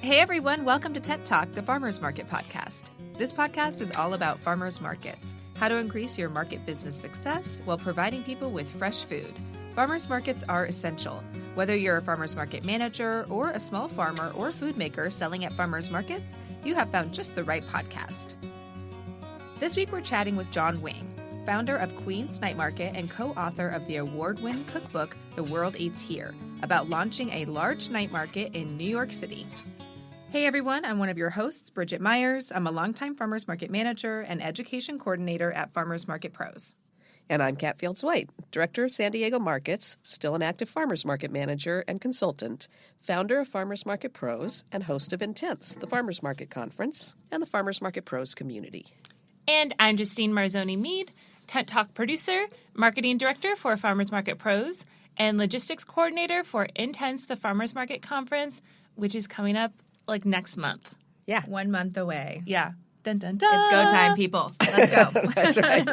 Hey everyone, welcome to Tent Talk, the Farmers Market podcast. This podcast is all about farmers markets, how to increase your market business success while providing people with fresh food. Farmers markets are essential. Whether you're a farmers market manager or a small farmer or food maker selling at farmers markets, you have found just the right podcast. This week we're chatting with Wang, founder of Queen's Night Market and co-author of the award-winning cookbook, The World Eats Here, about launching a large night market in New York City. Hey everyone, I'm one of your hosts, Bridget Myers. I'm a longtime farmers market manager and education coordinator at Farmers Market Pros. And I'm Kat Fields-White, Director of San Diego Markets, still an active farmers market manager and consultant, founder of Farmers Market Pros, and host of Intense, the Farmers Market Conference, and the Farmers Market Pros community. And I'm Justine Marzoni-Mead, Tent Talk producer, marketing director for Farmers Market Pros, and logistics coordinator for Intense, the Farmers Market Conference, which is coming up like next month. Yeah. 1 month away. Yeah. Dun, dun, dun. It's go time, people. Let's go. That's right.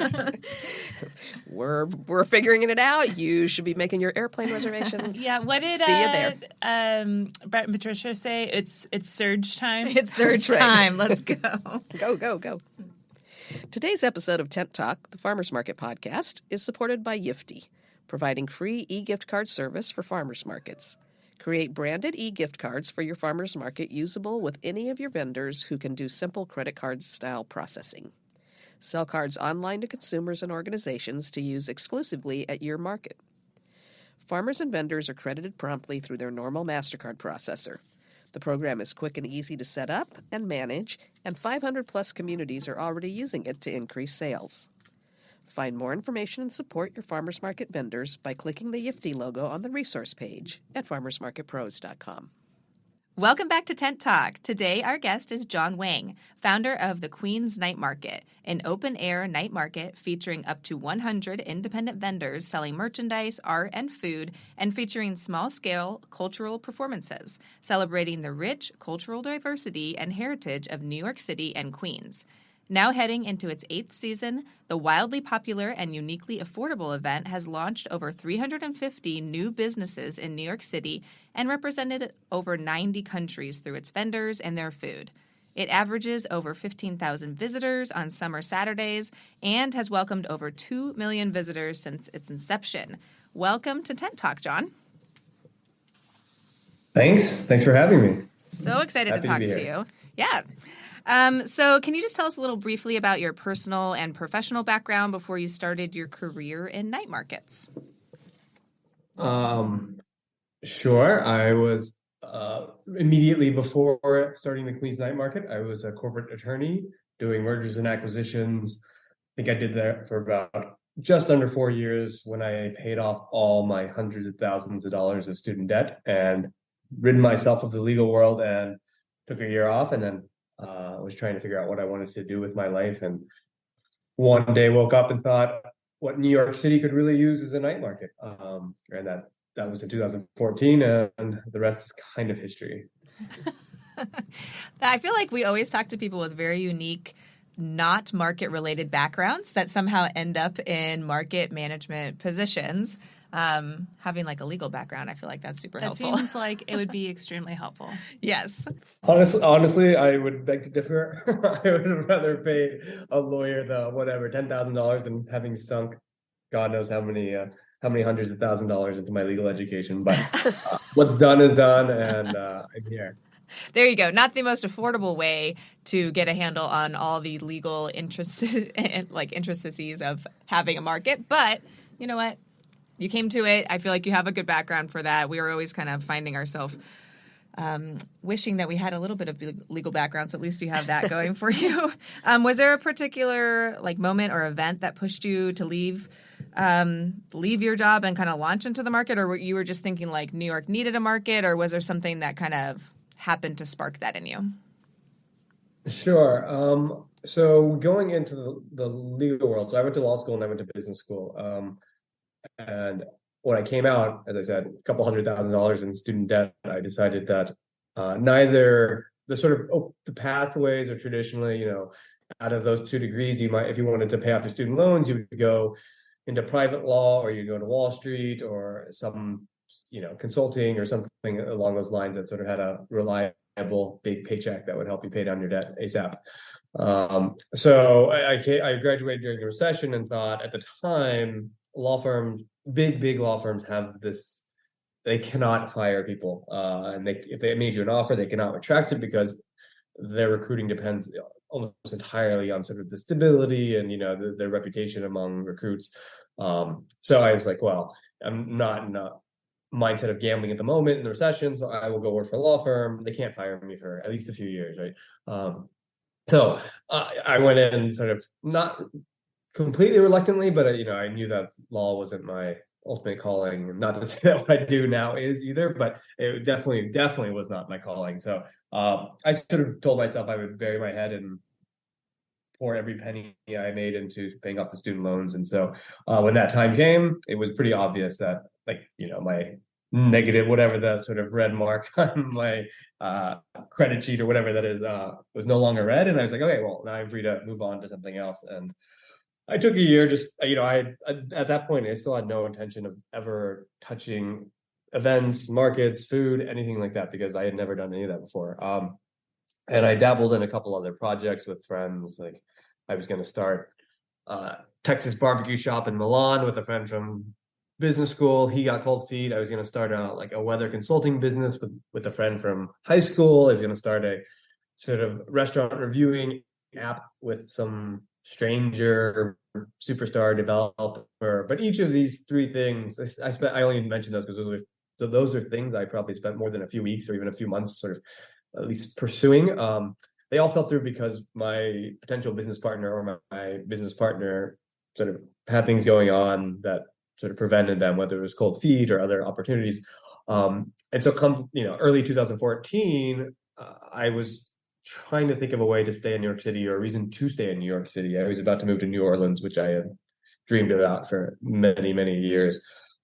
We're figuring it out. You should be making your airplane reservations. Yeah. What did See you there. Brett and Patricia say? It's surge time. It's surge time. Let's go. Go. Today's episode of Tent Talk, the Farmers Market podcast, is supported by Yifty, providing free e-gift card service for farmers markets. Create branded e-gift cards for your farmers market usable with any of your vendors who can do simple credit card style processing. Sell cards online to consumers and organizations to use exclusively at your market. Farmers and vendors are credited promptly through their normal MasterCard processor. The program is quick and easy to set up and manage, and 500-plus communities are already using it to increase sales. Find more information and support your farmers market vendors by clicking the Yifty logo on the resource page at farmersmarketpros.com. Welcome back to Tent Talk. Today, our guest is Wang, founder of the Queen's Night Market, an open-air night market featuring up to 100 independent vendors selling merchandise, art, and food, and featuring small-scale cultural performances, celebrating the rich cultural diversity and heritage of New York City and Queens. Now heading into its 8th season, the wildly popular and uniquely affordable event has launched over 350 new businesses in New York City and represented over 90 countries through its vendors and their food. It averages over 15,000 visitors on summer Saturdays and has welcomed over 2 million visitors since its inception. Welcome to Tent Talk, John. Thanks for having me. So excited Happy to talk be to here. you. Yeah. So can you just tell us a little briefly about your personal and professional background before you started your career in night markets? Sure. I was immediately before starting the Queen's Night Market, I was a corporate attorney doing mergers and acquisitions. I think I did that for about just under 4 years when I paid off all my hundreds of thousands of dollars of student debt and rid myself of the legal world and took a year off, and then was trying to figure out what I wanted to do with my life, and one day woke up and thought what New York City could really use is a night market, and that was in 2014, and the rest is kind of history. I feel like we always talk to people with very unique, not market-related backgrounds that somehow end up in market management positions. Having like a legal background, I feel like that's super helpful. That seems like it would be extremely helpful. Yes. Honestly, I would beg to differ. I would rather pay a lawyer the $10,000 than having sunk God knows how many hundreds of thousands of dollars into my legal education. But what's done is done, and I'm here. There you go. Not the most affordable way to get a handle on all the legal intricacies of having a market, but you know what? You came to it. I feel like you have a good background for that. We were always kind of finding ourselves wishing that we had a little bit of legal background, so at least you have that going for you. Was there a particular moment or event that pushed you to leave your job and kind of launch into the market, or you were just thinking like New York needed a market, or was there something that kind of happened to spark that in you? Sure. So going into the legal world, so I went to law school and I went to business school. And when I came out, as I said, a couple $100,000 in student debt, I decided that neither the pathways are traditionally, out of those 2 degrees, you might, if you wanted to pay off your student loans, you would go into private law, or you go to Wall Street, or some consulting or something along those lines that sort of had a reliable big paycheck that would help you pay down your debt ASAP. So I graduated during the recession and thought at the time, law firms, big law firms have this, they cannot fire people. And if they made you an offer, they cannot retract it because their recruiting depends almost entirely on sort of the stability and, their reputation among recruits. So I was like, well, I'm not in a mindset of gambling at the moment in the recession, so I will go work for a law firm. They can't fire me for at least a few years, right? So I went in sort of not completely reluctantly, but I knew that law wasn't my ultimate calling. Not to say that what I do now is either, but it definitely was not my calling. So I sort of told myself I would bury my head and pour every penny I made into paying off the student loans. And so when that time came, it was pretty obvious that my negative, whatever that sort of red mark on my credit sheet or whatever that is, was no longer red. And I was like, okay, well, now I'm free to move on to something else. And I took a year just, I at that point, I still had no intention of ever touching events, markets, food, anything like that, because I had never done any of that before. And I dabbled in a couple other projects with friends. Like I was going to start Texas barbecue shop in Milan with a friend from business school. He got cold feet. I was going to start a weather consulting business with a friend from high school. I was going to start a sort of restaurant reviewing app with some stranger superstar developer. But each of these three things, I only mentioned those because those are things I probably spent more than a few weeks or even a few months sort of at least pursuing. They all fell through because my potential business partner or my business partner sort of had things going on that sort of prevented them, whether it was cold feet or other opportunities. And so come, early 2014, I was trying to think of a way to stay in New York City or a reason to stay in New York City. I was about to move to New Orleans, which I had dreamed about for many, many years.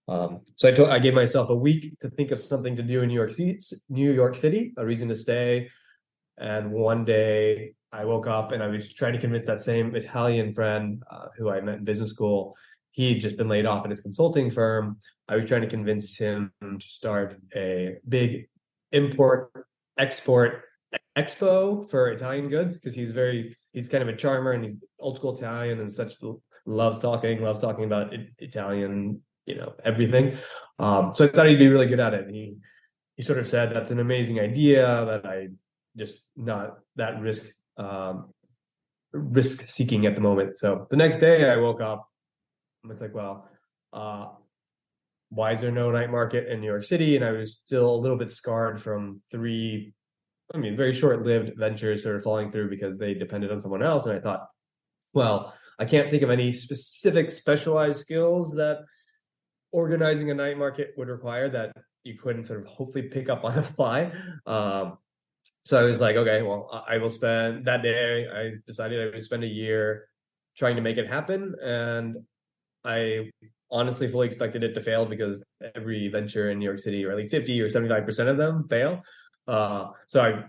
So I gave myself a week to think of something to do in New York City, a reason to stay. And one day I woke up and I was trying to convince that same Italian friend who I met in business school. He'd just been laid off at his consulting firm. I was trying to convince him to start a big import-export expo for Italian goods because he's kind of a charmer and he's old school Italian and loves talking about Italian, everything. So I thought he'd be really good at it. And he sort of said, that's an amazing idea, but I just not that risk seeking at the moment. So the next day I woke up, I was like, well, why is there no night market in New York City? And I was still a little bit scarred from three, very short-lived ventures sort of falling through because they depended on someone else. And I thought, well, I can't think of any specific specialized skills that organizing a night market would require that you couldn't sort of hopefully pick up on the fly. So I was like, okay, well, I will spend that day. I decided I would spend a year trying to make it happen. And I honestly fully expected it to fail because every venture in New York City, or at least 50 or 75% of them fail. So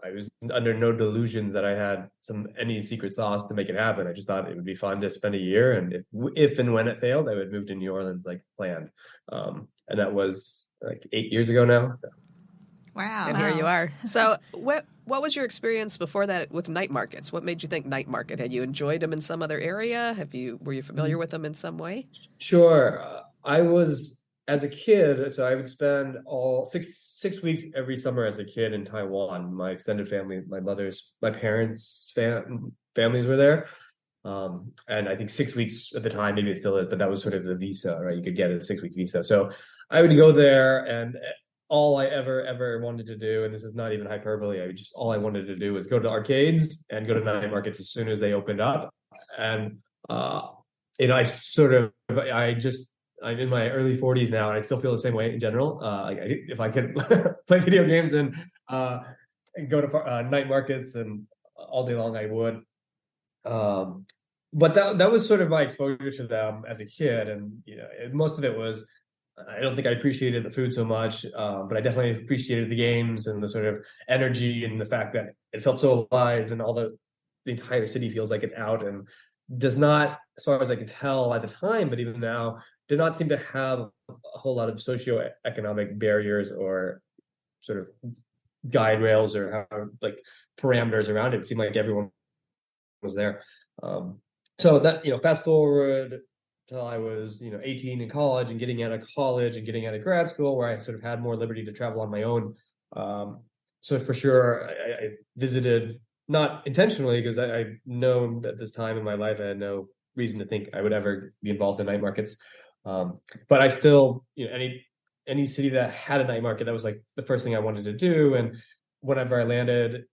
I was under no delusions that I had any secret sauce to make it happen. I just thought it would be fun to spend a year, and if and when it failed, I would move to New Orleans like planned. And that was like 8 years ago now. So. Wow. And here you are. So what was your experience before that with night markets? What made you think night market? Had you enjoyed them in some other area? Were you familiar with them in some way? Sure. I was, as a kid, so I would spend all six weeks every summer as a kid in Taiwan. My extended family, my parents' families were there. And I think 6 weeks at the time, maybe it still is, but that was sort of the visa, right? You could get a 6-week visa. So I would go there, and all I ever wanted to do, and this is not even hyperbole, all I wanted to do was go to arcades and go to night markets as soon as they opened up. And I'm in my early 40s now, and I still feel the same way in general. If I could play video games and go to night markets and all day long, I would. But that was sort of my exposure to them as a kid, and most of it was. I don't think I appreciated the food so much, but I definitely appreciated the games and the sort of energy and the fact that it felt so alive, and the entire city feels like it's out and does not, as far as I could tell at the time, but even now, did not seem to have a whole lot of socioeconomic barriers or sort of guide rails or how, like parameters around it. It seemed like everyone was there. So that, fast forward till I was, 18 in college and getting out of college and getting out of grad school, where I sort of had more liberty to travel on my own. So for sure, I visited, not intentionally, because I've known at this time in my life, I had no reason to think I would ever be involved in night markets. But I still, any city that had a night market, that was like the first thing I wanted to do. And whenever I landed,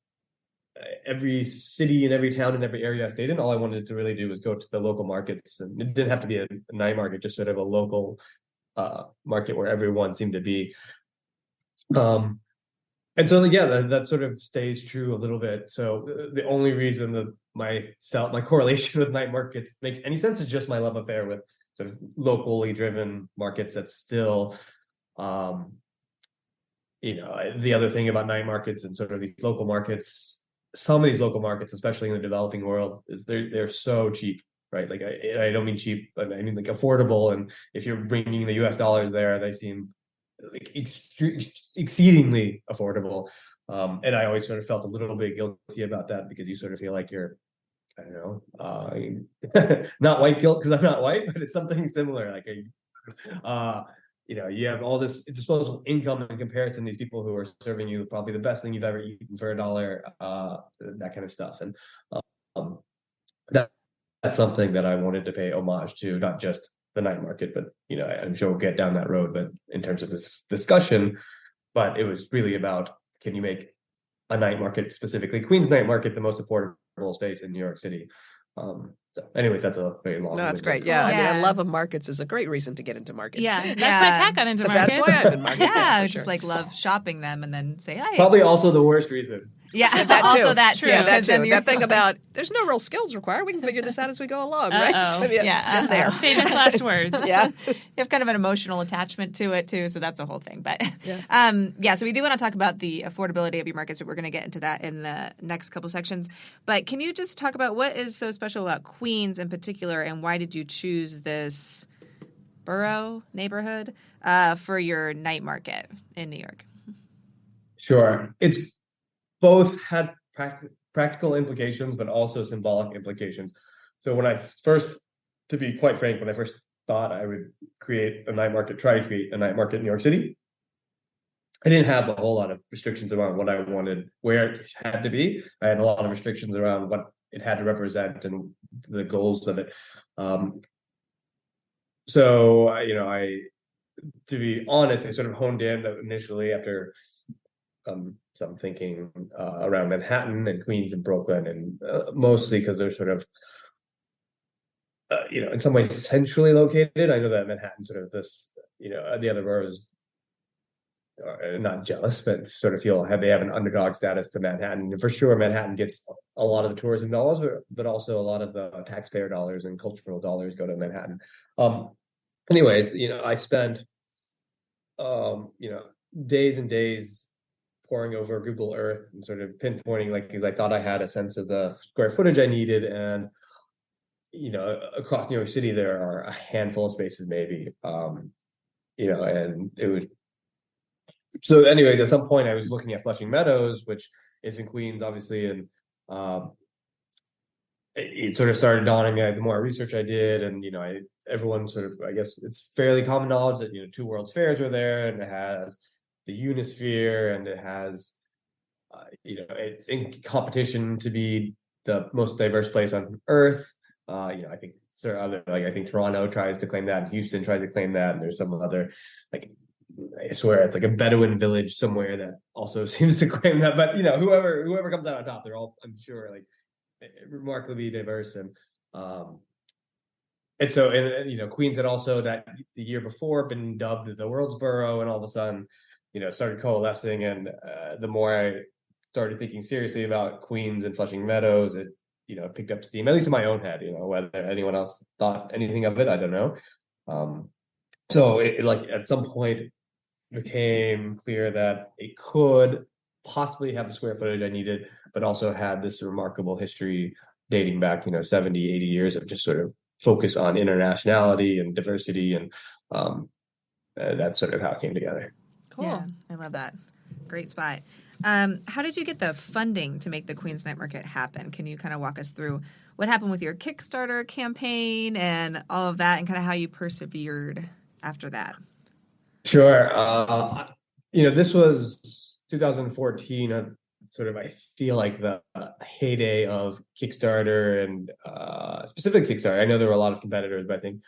every city and every town and every area I stayed in, all I wanted to really do was go to the local markets. And it didn't have to be a night market, just sort of a local market where everyone seemed to be. And so, yeah, that sort of stays true a little bit. So the only reason that my correlation with night markets makes any sense is just my love affair with sort of locally driven markets. That's still, the other thing about night markets and sort of these local markets, some of these local markets, especially in the developing world, is they're so cheap, right? Like I don't mean cheap, but I mean like affordable. And if you're bringing the US dollars there, they seem like exceedingly affordable. And I always sort of felt a little bit guilty about that, because you sort of feel like you're, I don't know, not white guilt because I'm not white, but it's something similar. Like, you have all this disposable income in comparison to these people who are serving you probably the best thing you've ever eaten for $1, that kind of stuff. And that's something that I wanted to pay homage to, not just the night market, but I'm sure we'll get down that road, but in terms of this discussion, but it was really about, can you make a night market, specifically Queens night market, the most affordable space in New York City? So anyways, that's a very long. No, that's great. Yeah. I mean, a love of markets is a great reason to get into markets. Yeah, that's why Pat got into markets. That's why I'm in markets. Yeah, I just love shopping them and then say, hey. Probably also the worst reason. Yeah, that too. Also that too. Yeah, that too. That thing about there's no real skills required. We can figure this out as we go along, right? So, yeah. There. Famous last words. Yeah. You have kind of an emotional attachment to it too, so that's a whole thing. But so we do want to talk about the affordability of your markets, but we're going to get into that in the next couple sections. But can you just talk about what is so special about Queens in particular, and why did you choose this neighborhood for your night market in New York? Sure. It's both had practical implications, but also symbolic implications. So to be quite frank, when I first thought I would try to create a night market in New York City, I didn't have a whole lot of restrictions around what I wanted, where it had to be. I had a lot of restrictions around what it had to represent and the goals of it. So, to be honest, I sort of honed in initially after some thinking around Manhattan and Queens and Brooklyn, and mostly because they're sort of, in some ways centrally located. I know that Manhattan sort of this, the other boroughs are not jealous, but sort of feel they have an underdog status to Manhattan. And for sure, Manhattan gets a lot of the tourism dollars, but also a lot of the taxpayer dollars and cultural dollars go to Manhattan. Anyways, I spent, days and days poring over Google Earth and sort of pinpointing, because I thought I had a sense of the square footage I needed. And, across New York City, there are a handful of spaces maybe, and it would. So anyways, at some point I was looking at Flushing Meadows, which is in Queens, obviously. And it sort of started dawning the more research I did. And, everyone sort of, I guess it's fairly common knowledge that, two World's Fairs were there, and it has the Unisphere, and it has, it's in competition to be the most diverse place on Earth. I think I think Toronto tries to claim that, and Houston tries to claim that, and there's some other, I swear it's like a Bedouin village somewhere that also seems to claim that. But whoever comes out on top, they're all, I'm sure, remarkably diverse. And so, Queens had also that the year before been dubbed the world's borough, and all of a sudden, started coalescing. And the more I started thinking seriously about Queens and Flushing Meadows, it, picked up steam, at least in my own head. Whether anyone else thought anything of it, I don't know. So it at some point became clear that it could possibly have the square footage I needed, but also had this remarkable history dating back, 70, 80 years of just sort of focus on internationality and diversity, and that's sort of how it came together. Cool. Yeah, I love that. Great spot. How did you get the funding to make the Queen's Night Market happen? Can you kind of walk us through what happened with your Kickstarter campaign and all of that, and kind of how you persevered after that? Sure. This was 2014, sort of, I feel like the heyday of Kickstarter and specifically Kickstarter. I know there were a lot of competitors, but I think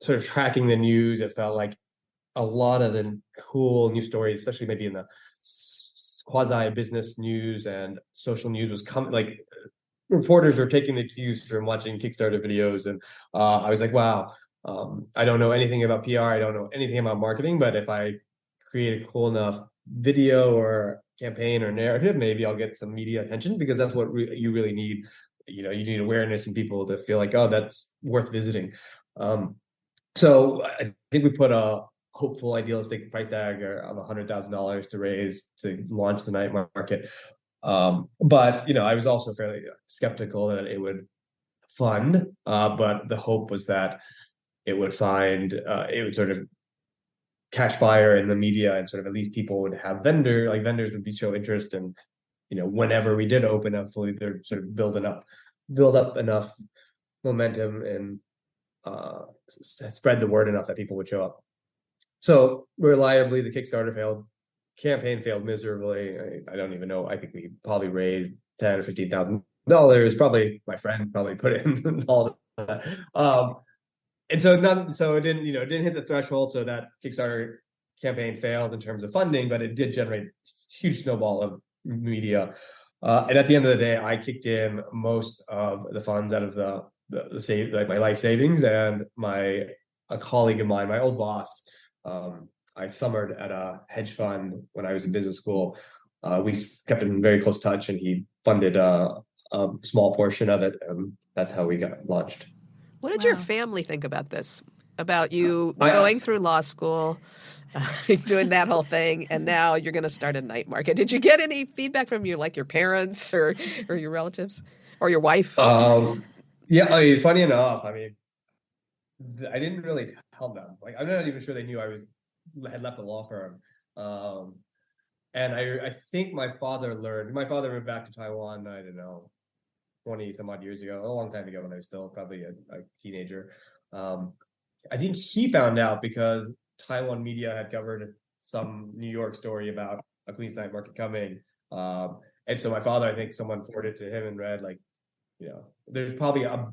sort of tracking the news, it felt like a lot of the cool news stories, especially maybe in the quasi business news and social news, was coming. Like reporters were taking the cues from watching Kickstarter videos, and I was like, wow. I don't know anything about PR. I don't know anything about marketing, but if I create a cool enough video or campaign or narrative, maybe I'll get some media attention, because that's what you really need. You need awareness in people to feel like, oh, that's worth visiting. So I think we put a hopeful, idealistic price tag of $100,000 to raise to launch the night market. But I was also fairly skeptical that it would fund. But the hope was that it would sort of catch fire in the media, and sort of at least people would have vendors would show interest, and whenever we did open up fully, they're sort of build up enough momentum and spread the word enough that people would show up. So reliably, the Kickstarter failed, campaign failed miserably. I don't even know. I think we probably raised $10,000 or $15,000. Probably my friends probably put in all that. And so it didn't, it didn't hit the threshold. So that Kickstarter campaign failed in terms of funding, but it did generate huge snowball of media. And at the end of the day, I kicked in most of the funds out of the save, like my life savings, and a colleague of mine, my old boss, I summered at a hedge fund when I was in business school. We kept in very close touch, and he funded a small portion of it. And that's how we got launched. What did your family think about this? About you going through law school, doing that whole thing, and now you're going to start a night market. Did you get any feedback from your parents or your relatives or your wife? Yeah, funny enough, I didn't really tell them. Like, I'm not even sure they knew I had left the law firm. And I think my father moved back to Taiwan, I don't know, 20 some odd years ago, a long time ago, when I was still probably a teenager. I think he found out because Taiwan media had covered some New York story about a Queen's Night Market coming. And so my father, I think someone forwarded it to him and read, there's probably over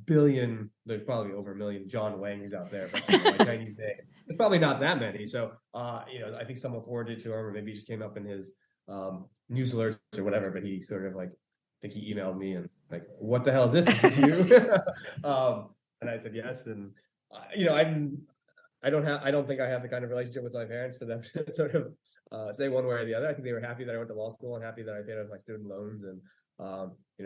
1 million John Wangs out there, but my Chinese name. There's probably not that many. So, I think someone forwarded it to him, or maybe it just came up in his news alerts or whatever, but he sort of I think he emailed me and what the hell is this? Is it you? And I said yes. And I don't think I have the kind of relationship with my parents for them to sort of say one way or the other. I think they were happy that I went to law school and happy that I paid off my student loans. And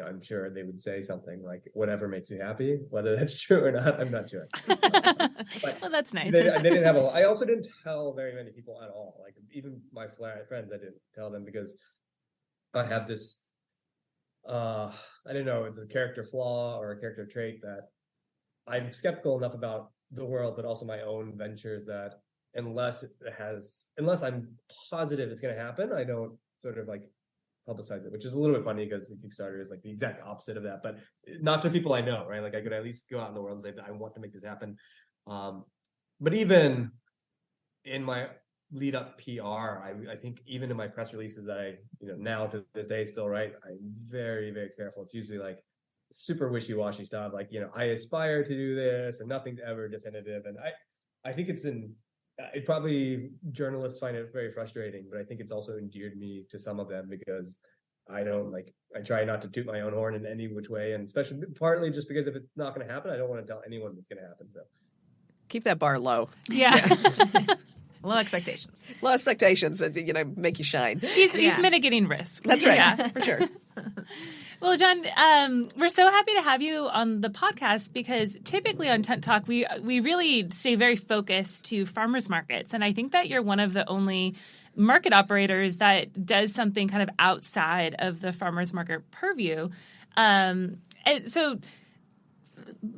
I'm sure they would say something like, whatever makes you happy. Whether that's true or not, I'm not sure. Well, that's nice. They didn't have I also didn't tell very many people at all. Like, even my friends, I didn't tell them, because I have this, I don't know, it's a character flaw or a character trait that I'm skeptical enough about the world, but also my own ventures, that unless I'm positive it's going to happen, I don't sort of publicize it, which is a little bit funny because the Kickstarter is the exact opposite of that, but not to people I know, right? I could at least go out in the world and say that I want to make this happen. But even in my lead up PR, I think even in my press releases that I, now to this day still write, I'm very, very careful. It's usually super wishy-washy stuff. I aspire to do this, and nothing's ever definitive. And I think it probably, journalists find it very frustrating, but I think it's also endeared me to some of them, because I try not to toot my own horn in any which way, and especially partly just because if it's not going to happen, I don't want to tell anyone it's going to happen. So keep that bar low. Yeah. Low expectations. Low expectations, and make you shine. He's mitigating risk. That's right. Yeah. For sure. Well, John, we're so happy to have you on the podcast, because typically on Tent Talk, we really stay very focused to farmers markets. And I think that you're one of the only market operators that does something kind of outside of the farmers market purview. And so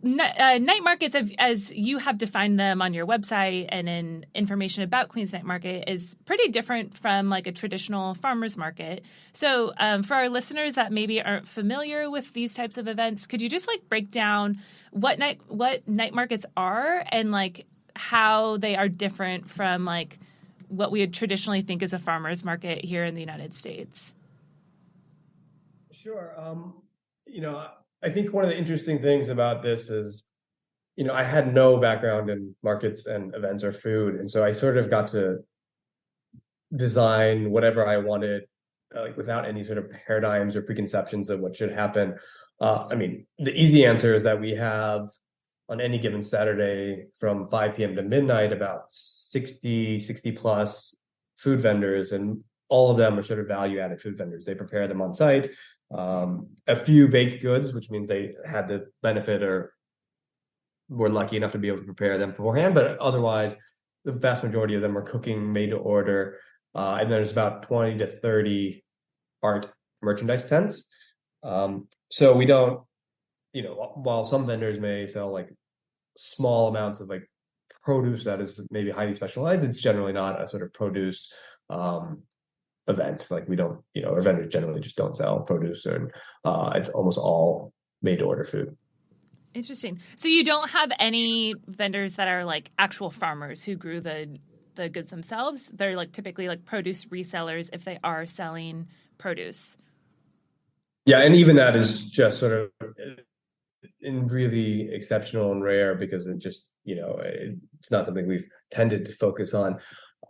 night markets, as you have defined them on your website and in information about Queens Night Market, is pretty different from like a traditional farmers market. So for our listeners that maybe aren't familiar with these types of events, could you just like break down what night markets are and like how they are different from like what we would traditionally think is a farmers market here in the United States? Sure. I think one of the interesting things about this is, I had no background in markets and events or food, and so I sort of got to design whatever I wanted, like without any sort of paradigms or preconceptions of what should happen. The easy answer is that we have on any given Saturday from 5 p.m. to midnight about 60 plus food vendors, and all of them are sort of value-added food vendors. They prepare them on site. A few baked goods, which means they had the benefit or were lucky enough to be able to prepare them beforehand, but otherwise the vast majority of them are cooking made to order. And there's about 20 to 30 art merchandise tents. So we don't, while some vendors may sell like small amounts of like produce that is maybe highly specialized, it's generally not a sort of produce event. Like we don't, our vendors generally just don't sell produce, and it's almost all made to order food. Interesting. So you don't have any vendors that are like actual farmers who grew the goods themselves. They're like typically like produce resellers if they are selling produce. Yeah, and even that is just sort of in really exceptional and rare because it just, it's not something we've tended to focus on.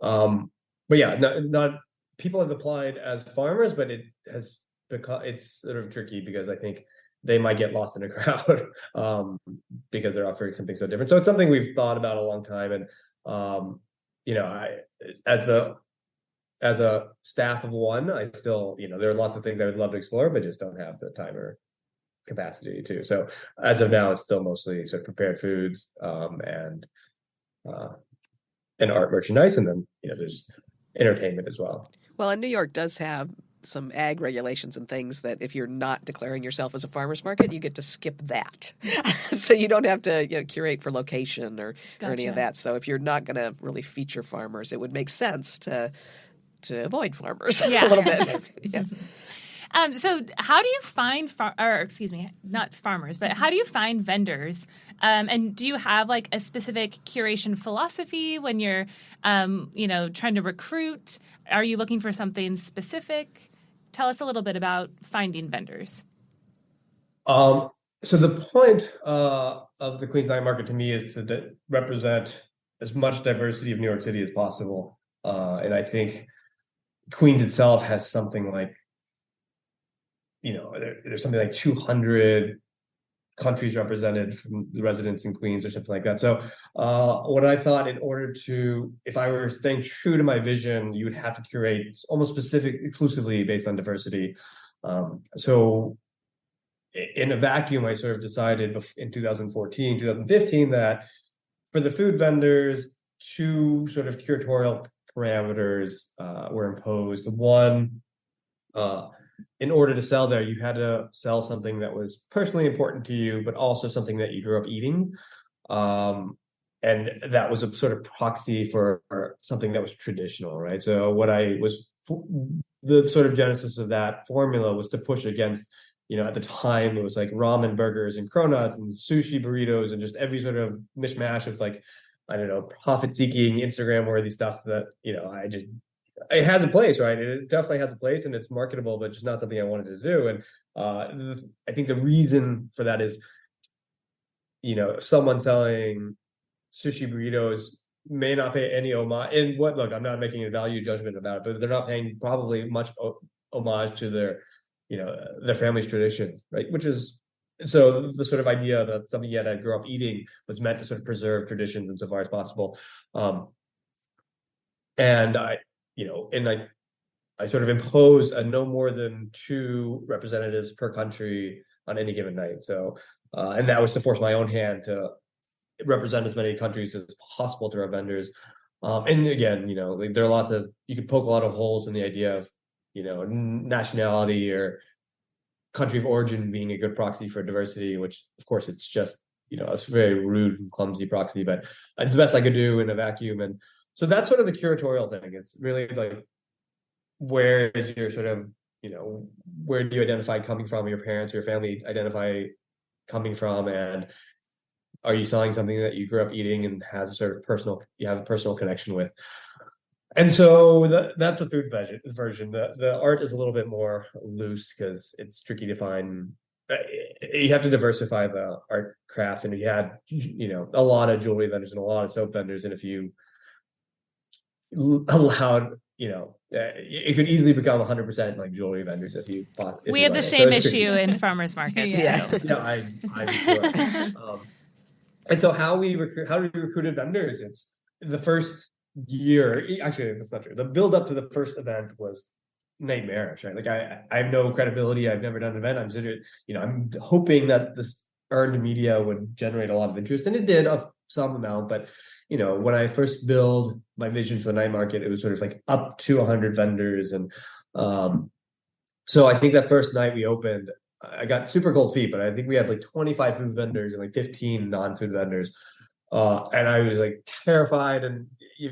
But yeah, not people have applied as farmers, but it has become, it's sort of tricky because I think they might get lost in a crowd because they're offering something so different. So it's something we've thought about a long time. And, I, as a staff of one, I still, there are lots of things I would love to explore, but just don't have the time or capacity to. So as of now, it's still mostly sort of prepared foods and art merchandise. And then, there's entertainment as well. Well, and New York does have some ag regulations and things that if you're not declaring yourself as a farmer's market, you get to skip that. So you don't have to curate for location or any of that. So if you're not going to really feature farmers, it would make sense to avoid farmers a little bit. Yeah. So how do you find, not farmers, but how do you find vendors? And do you have like a specific curation philosophy when you're, trying to recruit? Are you looking for something specific? Tell us a little bit about finding vendors. So the point of the Queens Night Market to me is to represent as much diversity of New York City as possible. And I think Queens itself has something like, there's something like 200 countries represented from the residents in Queens or something like that. So what I thought, in order to, if I were staying true to my vision, you would have to curate almost exclusively based on diversity. So in a vacuum, I sort of decided in 2014, 2015 that for the food vendors, two sort of curatorial parameters were imposed. One, in order to sell there, you had to sell something that was personally important to you, but also something that you grew up eating. And that was a sort of proxy for something that was traditional, right? So the sort of genesis of that formula was to push against, at the time it was like ramen burgers and cronuts and sushi burritos and just every sort of mishmash of like, I don't know, profit-seeking, Instagram-worthy stuff that, it has a place, right? It definitely has a place and it's marketable, but just not something I wanted to do. And I think the reason for that is, someone selling sushi burritos may not pay any homage. And look, I'm not making a value judgment about it, but they're not paying probably much homage to their family's traditions, right? Which is, so the sort of idea that something you had to grow up eating was meant to sort of preserve traditions insofar as possible. And I sort of impose a no more than 2 representatives per country on any given night. So, and that was to force my own hand to represent as many countries as possible to our vendors. And again, there are lots of, you could poke a lot of holes in the idea of, nationality or country of origin being a good proxy for diversity, which of course it's just a very rude and clumsy proxy, but it's the best I could do in a vacuum. And so that's sort of the curatorial thing. It's really like, where is your sort of, where do you identify coming from, your parents or your family identify coming from, and are you selling something that you grew up eating and has a sort of you have a personal connection with? And so that's the food version. The art is a little bit more loose because it's tricky to find. You have to diversify the art crafts, and you had, a lot of jewelry vendors and a lot of soap vendors, and if you allowed, it could easily become 100% like jewelry vendors if you bought. We have the same issue in farmers markets. Yeah. too. I'm sure. And so how do we recruited vendors? It's the first year. Actually, that's not true. The build up to the first event was nightmarish, right? Like I have no credibility. I've never done an event. I'm hoping that this earned media would generate a lot of interest, and it did of some amount. But when I first build my vision for the night market, it was sort of like up to 100 vendors, and so I think that first night we opened, I got super cold feet, but I think we had like 25 food vendors and like 15 non-food vendors. And I was like terrified, and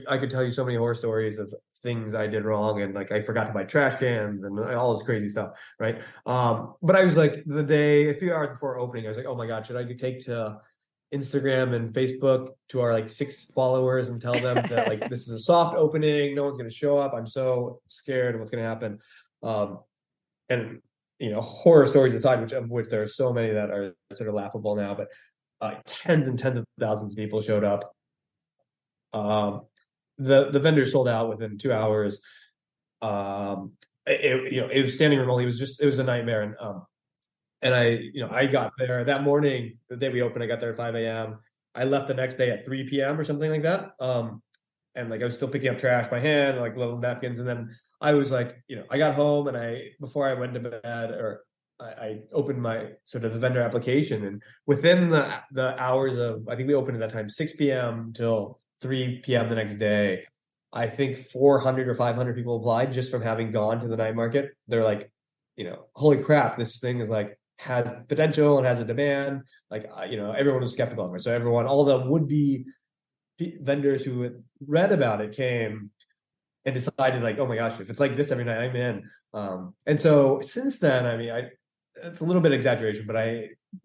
I could tell you so many horror stories of things I did wrong, and like I forgot to buy trash cans and all this crazy stuff, right? But I was like, the day, a few hours before opening, I was like, oh my God, should I take to Instagram and Facebook to our like 6 followers and tell them that like this is a soft opening, no one's going to show up, I'm so scared of what's going to happen? And horror stories aside, of which there are so many that are sort of laughable now, but tens and tens of thousands of people showed up. The vendors sold out within 2 hours. It was standing room only. It was a nightmare. And I got there that morning, the day we opened. I got there at 5 a.m. I left the next day at 3 p.m. or something like that. And like I was still picking up trash by hand, like little napkins, and then I was like, I got home, and before I went to bed, or I opened my sort of the vendor application, and within the hours of, I think we opened at that time 6 p.m. till 3 p.m. the next day, I think 400 or 500 people applied just from having gone to the night market. They're like, holy crap, this thing is like has potential and has a demand. Like, everyone was skeptical of it. So all the would-be vendors who had read about it came and decided like, oh my gosh, if it's like this every night, I'm in. And so since then, I mean, it's a little bit exaggeration, but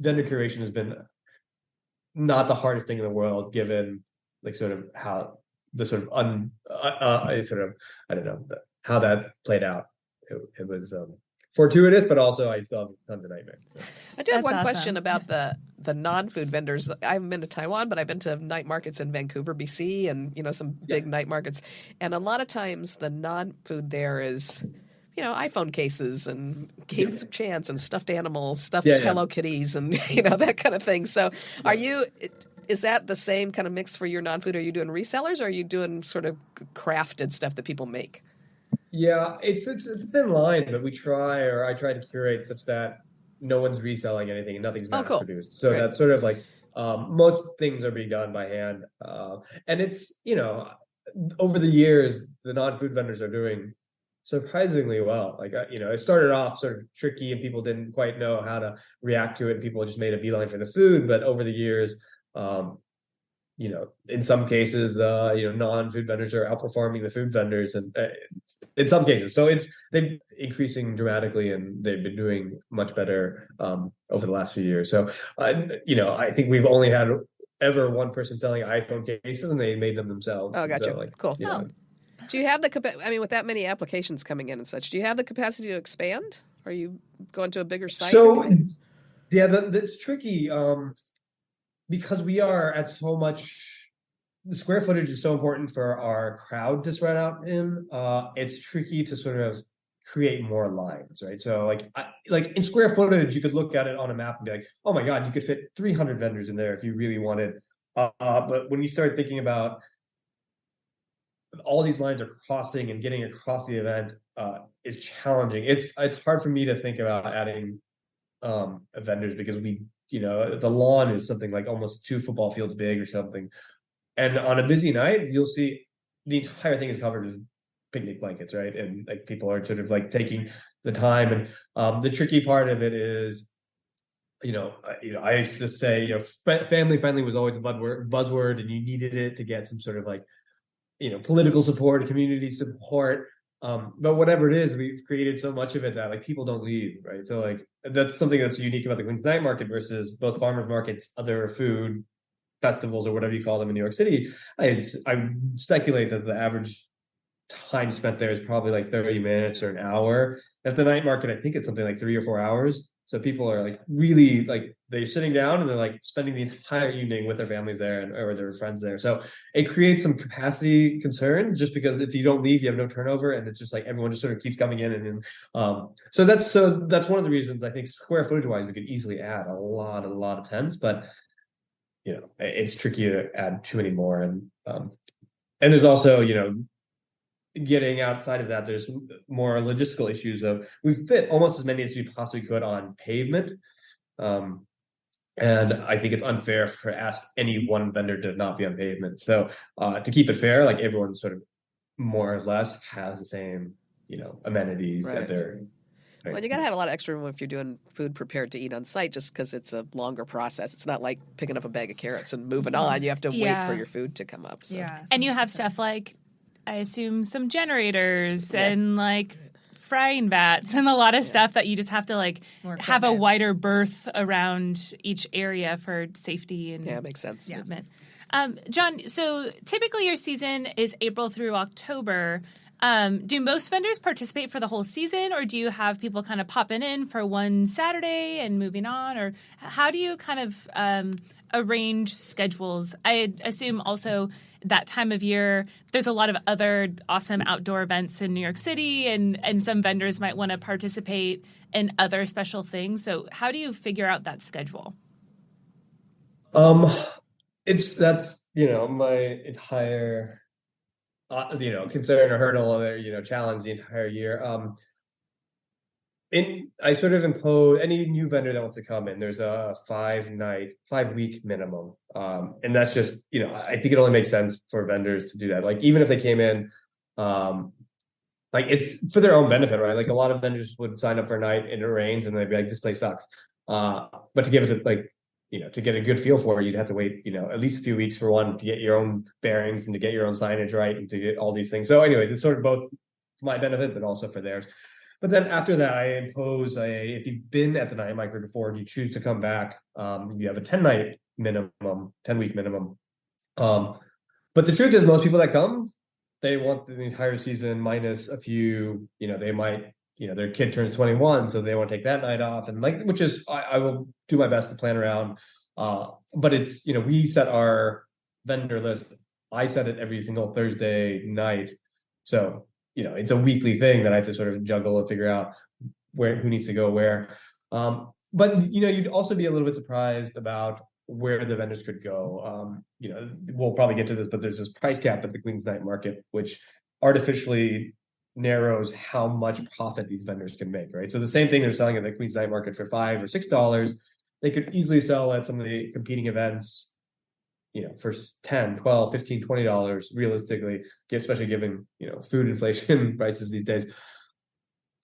vendor curation has been not the hardest thing in the world, given like sort of how the sort of I don't know how that played out. It was fortuitous, but also I still have tons of nightmares. I do have That's one awesome. question about the non-food vendors. I haven't been to Taiwan, but I've been to night markets in Vancouver, BC, and some big night markets. And a lot of times the non-food there is, iPhone cases and games of chance and stuffed animals, stuffed Hello Kitties, and that kind of thing. So, is that the same kind of mix for your non-food? Are you doing resellers, or are you doing sort of crafted stuff that people make? Yeah, it's a thin line, but I try to curate such that no one's reselling anything and nothing's mass produced. So that's sort of like most things are being done by hand. And it's, over the years, the non-food vendors are doing surprisingly well. Like, it started off sort of tricky and people didn't quite know how to react to it. And people just made a beeline for the food. But over the years, in some cases, non-food vendors are outperforming the food vendors, and in some cases, so they've increasing dramatically, and they've been doing much better over the last few years. So, I think we've only had ever one person selling iPhone cases, and they made them themselves. Oh, gotcha. So, cool. Do you have with that many applications coming in and such, do you have the capacity to expand? Are you going to a bigger site? So, yeah, that's tricky. Because we are at so much, the square footage is so important for our crowd to spread out in. It's tricky to sort of create more lines, right? So like in square footage, you could look at it on a map and be like, oh my God, you could fit 300 vendors in there if you really wanted. But when you start thinking about all these lines are crossing and getting across the event, is challenging. It's hard for me to think about adding vendors because the lawn is something like almost 2 football fields big or something. And on a busy night, you'll see the entire thing is covered with picnic blankets, right? And like people are sort of like taking the time. And the tricky part of it is I used to say, family friendly was always a buzzword, and you needed it to get some sort of like, political support, community support. But whatever it is, we've created so much of it that like people don't leave, right? So like that's something that's unique about the Queens Night Market versus both farmers markets, other food festivals, or whatever you call them in New York City. I speculate that the average time spent there is probably like 30 minutes or an hour. At the night market, I think it's something like 3 or 4 hours. So people are like really like they're sitting down and they're like spending the entire evening with their families there or their friends there. So it creates some capacity concern just because if you don't leave, you have no turnover, and it's just like everyone just sort of keeps coming in so that's one of the reasons I think square footage wise we could easily add a lot of tents, but it's tricky to add too many more, and there's also getting outside of that, there's more logistical issues of we've fit almost as many as we possibly could on pavement. And I think it's unfair for ask any one vendor to not be on pavement. So to keep it fair, like everyone sort of more or less has the same, amenities Right. at their. Well, you got to have a lot of extra room if you're doing food prepared to eat on site, just because it's a longer process. It's not like picking up a bag of carrots and moving on. You have to wait for your food to come up. So. Yeah. And you have stuff like, I assume, some generators and like frying vats and a lot of stuff that you just have to like have a wider berth around each area for safety and makes sense. movement. John, so typically your season is April through October. Do most vendors participate for the whole season, or do you have people kind of popping in for one Saturday and moving on, or how do you kind of arrange schedules? I assume also that time of year, there's a lot of other awesome outdoor events in New York City, and some vendors might want to participate in other special things. So how do you figure out that schedule? That's my entire concern or hurdle or challenge the entire year. I sort of impose any new vendor that wants to come in, there's a 5-week minimum. And that's just, I think it only makes sense for vendors to do that. Like, even if they came in, like it's for their own benefit, right? Like a lot of vendors would sign up for a night and it rains and they'd be like, this place sucks. But to give it to get a good feel for it, you'd have to wait, at least a few weeks for one to get your own bearings and to get your own signage right and to get all these things. So anyways, it's sort of both for my benefit, but also for theirs. But then after that, I impose if you've been at the night market before and you choose to come back, you have a 10-night minimum, 10-week minimum. But the truth is most people that come, they want the entire season minus a few, they might, their kid turns 21, so they want to take that night off. And which is, I will do my best to plan around. But it's, we set our vendor list. I set it every single Thursday night. So, it's a weekly thing that I have to sort of juggle and figure out who needs to go where. But, you'd also be a little bit surprised about where the vendors could go. We'll probably get to this, but there's this price cap at the Queens Night Market, which artificially narrows how much profit these vendors can make, right? So the same thing they're selling at the Queens Night Market for $5 or $6, they could easily sell at some of the competing events, for $10, $12, $15, $20 realistically, especially given, food inflation prices these days.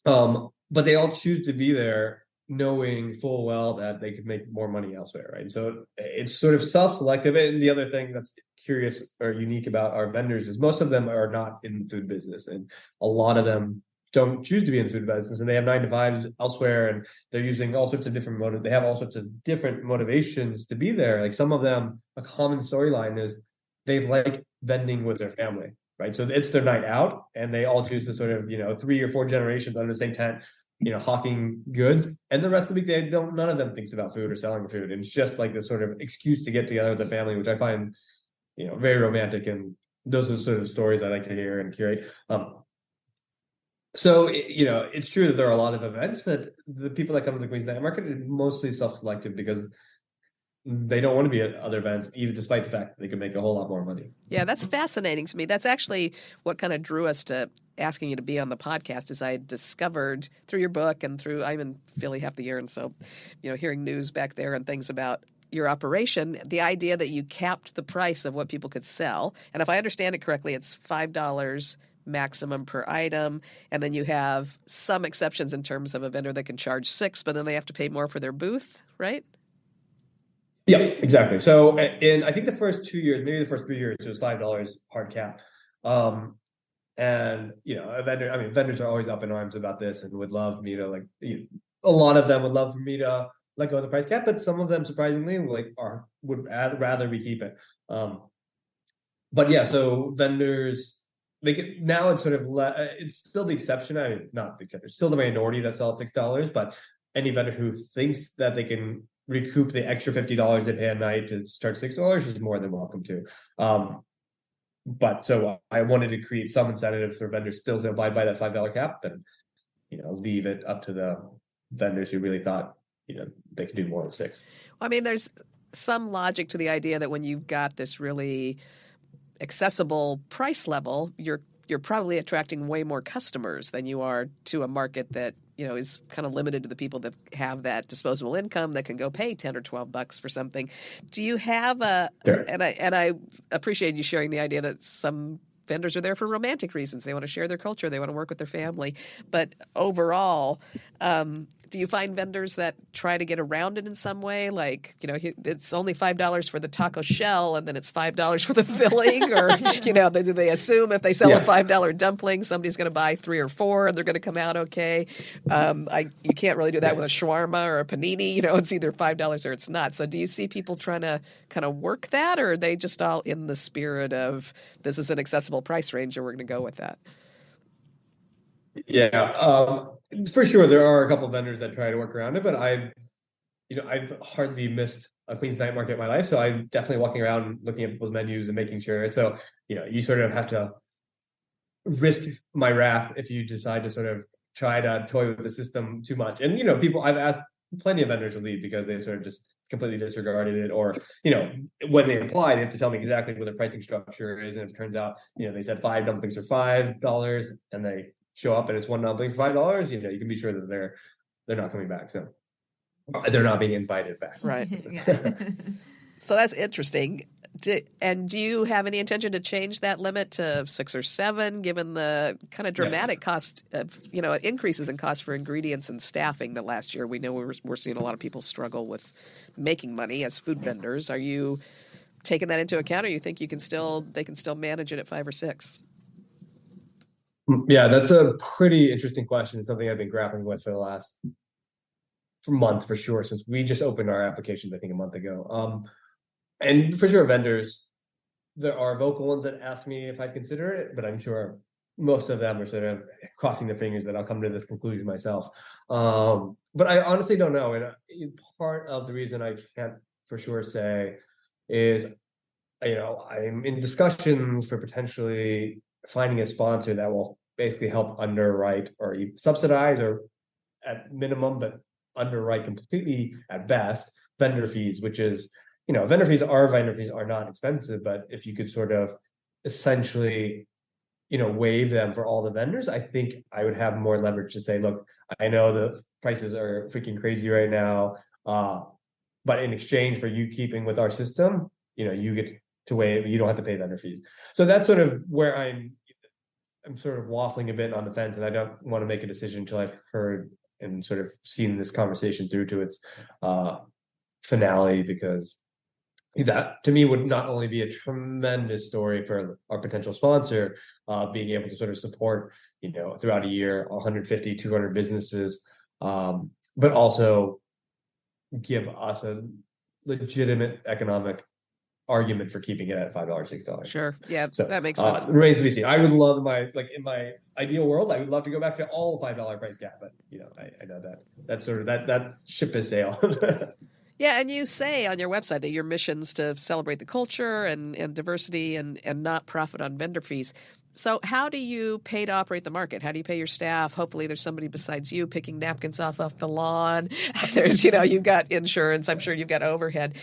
But they all choose to be there knowing full well that they could make more money elsewhere, right? So it's sort of self-selective. And the other thing that's curious or unique about our vendors is most of them are not in the food business, and a lot of them don't choose to be in the food business, and they have 9-to-5s elsewhere, and they're using all sorts of different they have all sorts of different motivations to be there. Like some of them, a common storyline is they like vending with their family, right? So it's their night out, and they all choose to sort of 3 or 4 generations under the same tent, hawking goods, and the rest of the week none of them thinks about food or selling food. And it's just like this sort of excuse to get together with the family, which I find very romantic, and those are the sort of stories I like to hear and curate. So it's true that there are a lot of events, but the people that come to the Queens Night Market are mostly self-selected because they don't want to be at other events, even despite the fact that they could make a whole lot more money. Yeah, that's fascinating to me. That's actually what kind of drew us to asking you to be on the podcast, is I discovered through your book and through, I'm in Philly half the year, and so, hearing news back there and things about your operation, the idea that you capped the price of what people could sell. And if I understand it correctly, it's $5 maximum per item, and then you have some exceptions in terms of a vendor that can charge $6, but then they have to pay more for their booth, right? Yeah, exactly. So in I think the first 2 years, maybe the first 3 years, it was $5 hard cap. And vendors are always up in arms about this and would love me to a lot of them would love for me to let go of the price cap, but some of them surprisingly would rather we keep it. But yeah, so vendors now it's sort of it's still the exception. I mean, not the exception, it's still the minority that sell at $6, but any vendor who thinks that they can recoup the extra $50 they pay a night to start $6 is more than welcome to. But so I wanted to create some incentives for vendors still to abide by that $5 cap, and leave it up to the vendors who really thought they could do more than $6. Well, I mean, there's some logic to the idea that when you've got this really accessible price level, you're probably attracting way more customers than you are to a market that is kind of limited to the people that have that disposable income that can go pay $10 or $12 for something. Do you have Sure. And I appreciate you sharing the idea that some vendors are there for romantic reasons. They want to share their culture. They want to work with their family. But overall, do you find vendors that try to get around it in some way? Like, it's only $5 for the taco shell and then it's $5 for the filling? Or, do they assume if they sell a $5 dumpling, somebody's going to buy 3 or 4 and they're going to come out okay? You can't really do that with a shawarma or a panini. It's either $5 or it's not. So do you see people trying to kind of work that, or are they just all in the spirit of this is an accessible price range and we're going to go with that? Yeah, for sure there are a couple of vendors that try to work around it, but I've hardly missed a Queens night market in my life, so I'm definitely walking around looking at people's menus and making sure. So you sort of have to risk my wrath if you decide to sort of try to toy with the system too much. And people, I've asked plenty of vendors to leave because they sort of just completely disregarded it, or when they apply they have to tell me exactly what their pricing structure is, and if it turns out they said 5 dumplings for $5 and they show up and it's 1 dumpling for $5, you can be sure that they're not coming back, so they're not being invited back. Right. So that's interesting. Do you have any intention to change that limit to 6 or 7, given the kind of dramatic cost of, increases in cost for ingredients and staffing that last year? We know we're seeing a lot of people struggle with making money as food vendors. Are you taking that into account, or you think they can still manage it at 5 or 6? Yeah, that's a pretty interesting question. It's something I've been grappling with for the last month, for sure, since we just opened our applications, I think, a month ago. And for sure, vendors, there are vocal ones that ask me if I consider it, but I'm sure most of them are sort of crossing their fingers that I'll come to this conclusion myself. But I honestly don't know. And part of the reason I can't for sure say is, I'm in discussions for potentially finding a sponsor that will basically help underwrite or subsidize, or at minimum, but underwrite completely at best, vendor fees, which is, vendor fees are not expensive, but if you could sort of essentially, waive them for all the vendors, I think I would have more leverage to say, look, I know the prices are freaking crazy right now, but in exchange for you keeping with our system, you get to waive, you don't have to pay vendor fees. So that's sort of where I'm sort of waffling a bit on the fence, and I don't want to make a decision until I've heard and sort of seen this conversation through to its finale, because that to me would not only be a tremendous story for our potential sponsor, being able to sort of support, throughout a year, 150, 200 businesses, but also give us a legitimate economic argument for keeping it at $5, $6. Sure. Yeah, so, that makes sense. Remains to be seen. I would love in my ideal world, I would love to go back to all $5 price cap, but I know that sort of that ship has sailed. Yeah, and you say on your website that your mission's to celebrate the culture and diversity and not profit on vendor fees. So how do you pay to operate the market? How do you pay your staff? Hopefully there's somebody besides you picking napkins off the lawn. There's, you've got insurance. I'm sure you've got overhead.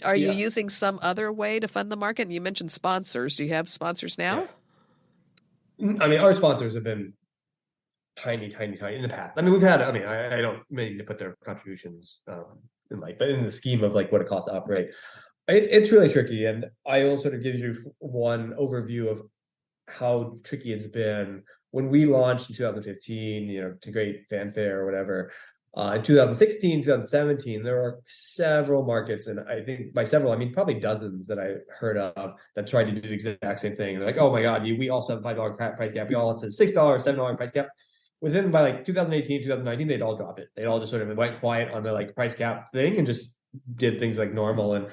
Are you using some other way to fund the market? And you mentioned sponsors. Do you have sponsors now? Yeah. I mean, our sponsors have been tiny in the past. I mean, we've had, I don't mean to put their contributions but in the scheme of what it costs to operate, it's really tricky. And I will sort of give you one overview of how tricky it's been. When we launched in 2015, to great fanfare or whatever, in 2016, 2017, there were several markets, and I think by several, I mean probably dozens that I heard of that tried to do the exact same thing. They're like, oh my God, we also have a $5 price cap. We all have a $6, $7 price cap. Within by like 2018, 2019, they'd all drop it. They'd all just sort of went quiet on the like price cap thing and just did things like normal. And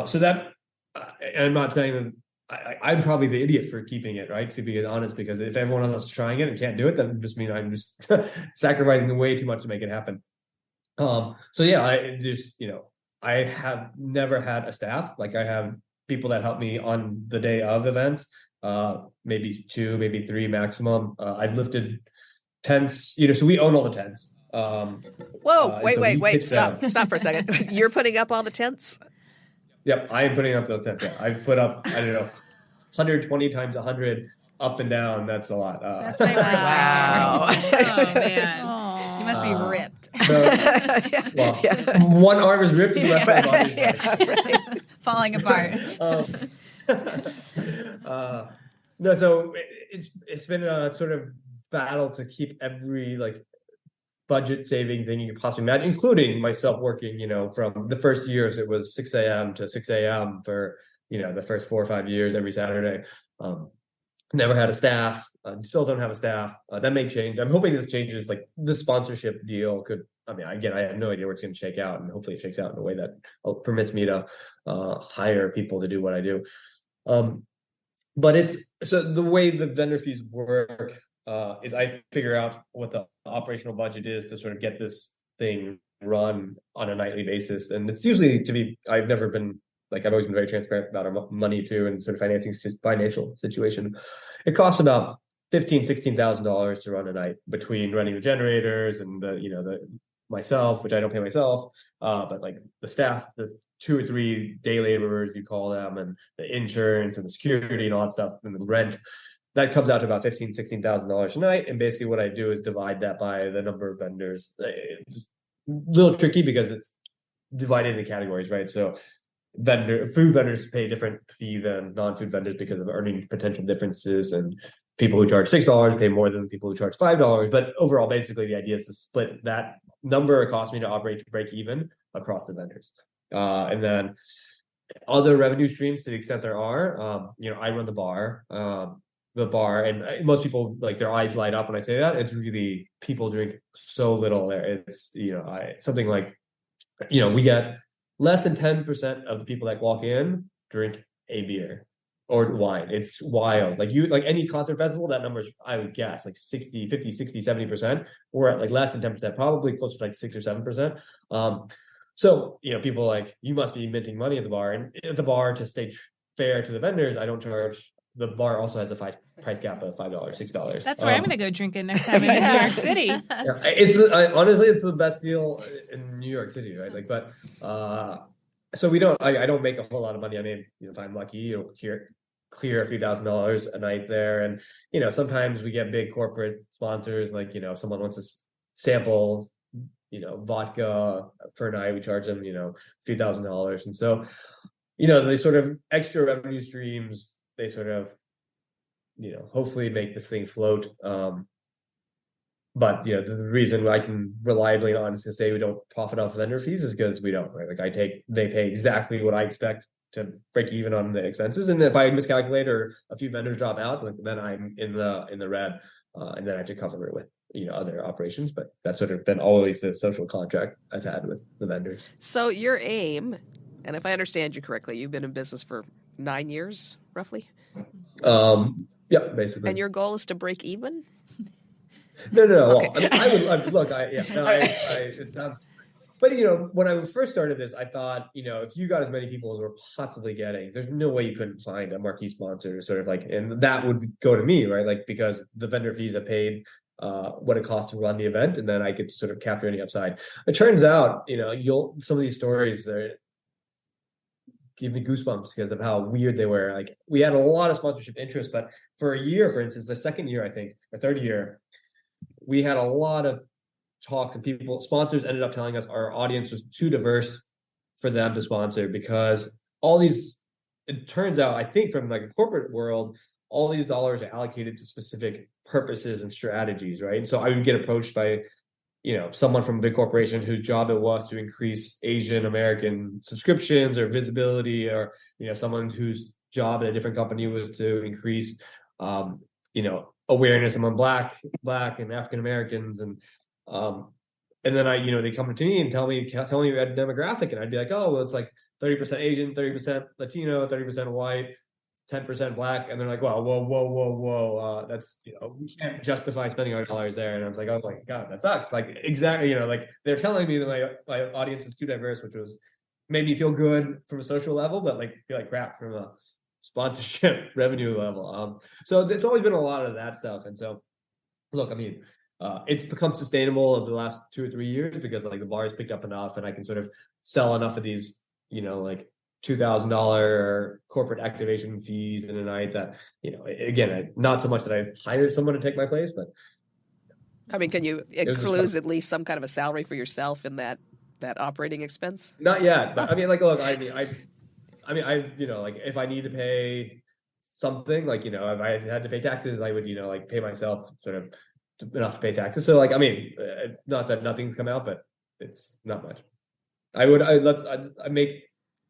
so that, and I'm not saying that I'm probably the idiot for keeping it, right? To be honest, because if everyone else is trying it and can't do it, that would just mean I'm just sacrificing way too much to make it happen. So yeah, I have never had a staff. Like I have people that help me on the day of events, maybe 2, maybe 3 maximum. I've lifted tents, so we own all the tents. Whoa, wait, stop for a second. You're putting up all the tents? Yep, I am putting up the tent. Yeah, I've put up, I don't know, 120 times 100 up and down. That's a lot. That's my worst Wow. Oh, man. You must be ripped. So, one arm is ripped and the rest of my body is falling apart. No, so it's been a sort of battle to keep every like budget saving thing you could possibly imagine, including myself working, from the first years, it was 6 a.m. to 6 a.m. for, the first 4 or 5 years, every Saturday. Never had a staff, still don't have a staff. That may change. I'm hoping this changes, like the sponsorship deal could, again, I have no idea where it's going to shake out, and hopefully it shakes out in a way that permits me to hire people to do what I do. But so the way the vendor fees work, is I figure out what the operational budget is to sort of get this thing run on a nightly basis. And it's usually I've always been very transparent about our money too, and sort of financial situation. It costs about $16,000 to run a night between running the generators and the myself, which I don't pay myself, but like the staff, the 2 or 3 day laborers, you call them, and the insurance and the security and all that stuff, and the rent. That comes out to about $16,000 a night. And basically what I do is divide that by the number of vendors. It's a little tricky because it's divided into categories, right? So food vendors pay a different fee than non-food vendors because of earning potential differences, and people who charge $6 pay more than people who charge $5. But overall, basically the idea is to split that number it costs me to operate to break even across the vendors. And then other revenue streams, to the extent there are, I run the bar, and most people, like, their eyes light up when I say that. It's really, people drink so little there. It's, something like, we get less than 10% of the people that walk in drink a beer or wine. It's wild. Like any concert festival, that number is, I would guess, like 50, 60, 70%. We're at like less than 10%, probably closer to like 6 or 7%. So, people are like, you must be minting money at the bar. And at the bar, to stay fair to the vendors, I don't charge. The bar also has a price cap of $5, $6. That's where I'm going to go drinking next time in New York City. Yeah, honestly, it's the best deal in New York City, right? Like, but so we don't. I don't make a whole lot of money. I mean, if I'm lucky, clear a few $1,000s a night there, and sometimes we get big corporate sponsors. Like, if someone wants to sample, vodka for a night, we charge them, a few $1,000s, and so, they sort of extra revenue streams. They sort of, hopefully make this thing float. But the reason I can reliably and honestly say we don't profit off vendor fees is because we don't, right? Like they pay exactly what I expect to break even on the expenses. And if I miscalculate or a few vendors drop out, then I'm in the red, and then I have to cover it with other operations. But that's sort of been always the social contract I've had with the vendors. So your aim, and if I understand you correctly, you've been in business for 9 years, roughly? Yeah, basically. And your goal is to break even? No. Okay. Well, it sounds, but when I first started this, I thought, if you got as many people as we're possibly getting, there's no way you couldn't find a marquee sponsor, sort of like, and that would go to me, right? Like, because the vendor fees are paid what it costs to run the event, and then I get to sort of capture any upside. It turns out, some of these stories that give me goosebumps because of how weird they were. Like, we had a lot of sponsorship interest, but for a year, for instance, the second year, I think, or third year, we had a lot of talks, and sponsors ended up telling us our audience was too diverse for them to sponsor, because it turns out, I think, from like a corporate world, all these dollars are allocated to specific purposes and strategies, right? And so I would get approached by, someone from a big corporation whose job it was to increase Asian American subscriptions or visibility, or, someone whose job at a different company was to increase, awareness among Black and African Americans. And then they come to me and tell me a demographic, and I'd be like, oh, well, it's like 30% Asian, 30% Latino, 30% white, 10% Black. And they're like, well, whoa. That's, we can't justify spending our dollars there. And I was like, oh my God, that sucks. Like, exactly, like they're telling me that my audience is too diverse, which made me feel good from a social level, but like feel like crap from a sponsorship revenue level. So it's always been a lot of that stuff. And so, look, I mean, it's become sustainable over the last 2 or 3 years because like the bar has picked up enough, and I can sort of sell enough of these, like $2,000 corporate activation fees in a night that, again, not so much that I've hired someone to take my place, but I mean, can you include at least some kind of a salary for yourself in that operating expense? Not yet, but I mean, like, look, I mean, like if I need to pay something, like, if I had to pay taxes, I would, like pay myself sort of enough to pay taxes. So like, I mean, not that nothing's come out, but it's not much. I make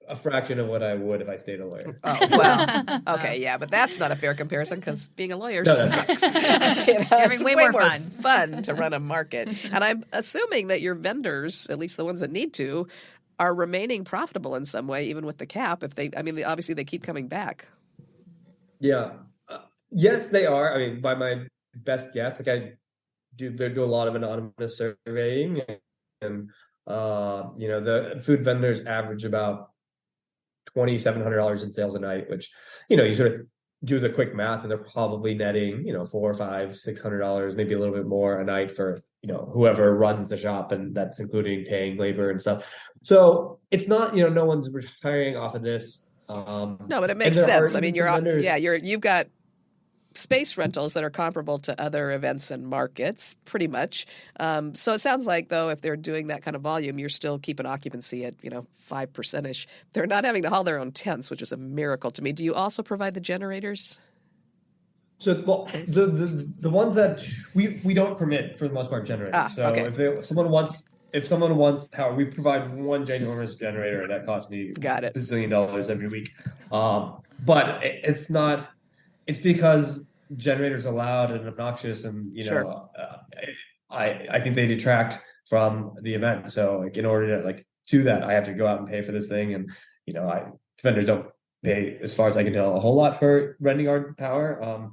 a fraction of what I would if I stayed a lawyer. Oh, well, okay, yeah, but that's not a fair comparison because being a lawyer sucks. You're having way more fun to run a market. And I'm assuming that your vendors, at least the ones that need to, are remaining profitable in some way, even with the cap. Obviously they keep coming back. Yeah. Yes, they are. I mean, by my best guess, like they do a lot of anonymous surveying, and the food vendors average about $2,700 in sales a night, which, you sort of do the quick math, and they're probably netting, $400, $500, $600, maybe a little bit more a night for, whoever runs the shop, and that's including paying labor and stuff. So it's not, no one's retiring off of this. No, but it makes sense. I mean, you've got space rentals that are comparable to other events and markets, pretty much. So it sounds like, though, if they're doing that kind of volume, you're still keeping occupancy at 5%ish. They're not having to haul their own tents, which is a miracle to me. Do you also provide the generators? So, well, the ones that we don't permit for the most part generators. Okay. If someone wants power, we provide one ginormous generator that costs me $1 bazillion every week. But it's not. It's because generators are loud and obnoxious, and Sure. I think they detract from the event. So like in order to do that, I have to go out and pay for this thing, and vendors don't pay, as far as I can tell, a whole lot for renting our power.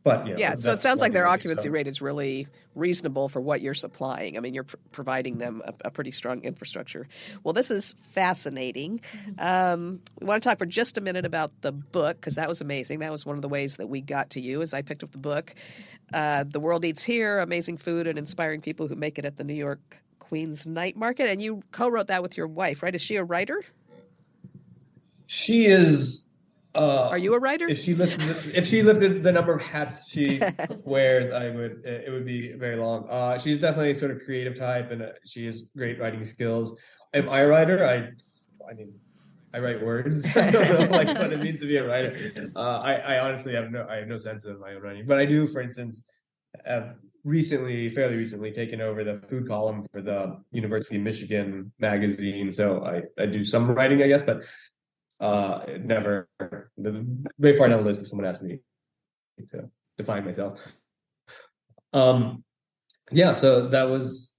But yeah, so it sounds like their occupancy rate is really reasonable for what you're supplying. I mean, you're providing them a pretty strong infrastructure. Well, this is fascinating. We want to talk for just a minute about the book, because that was amazing. That was one of the ways that we got to you, as I picked up the book. The World Eats Here, Amazing Food and Inspiring People Who Make It at the New York Queens Night Market. And you co-wrote that with your wife, right? Is she a writer? She is. Are you a writer? If she lifted the number of hats she wears, it would be very long. She's definitely a sort of creative type, and she has great writing skills. Am I a writer? I mean, I write words. I don't know what it means to be a writer. I honestly have no sense of my own writing, but I do, for instance, have fairly recently taken over the food column for the University of Michigan magazine. So I do some writing, I guess, but never very far down the list if someone asked me to define myself. So that was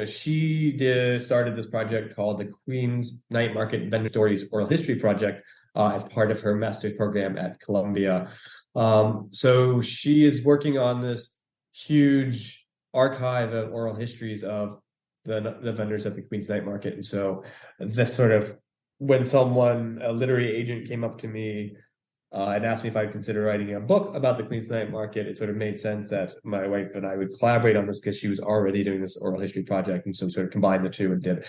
she started this project called the Queens Night Market Vendor Stories Oral History Project as part of her master's program at Columbia. So she is working on this huge archive of oral histories of the vendors at the Queens Night Market, and so this sort of, when a literary agent came up to me and asked me if I'd consider writing a book about the Queens Night Market, it sort of made sense that my wife and I would collaborate on this, because she was already doing this oral history project, and so we sort of combined the two and did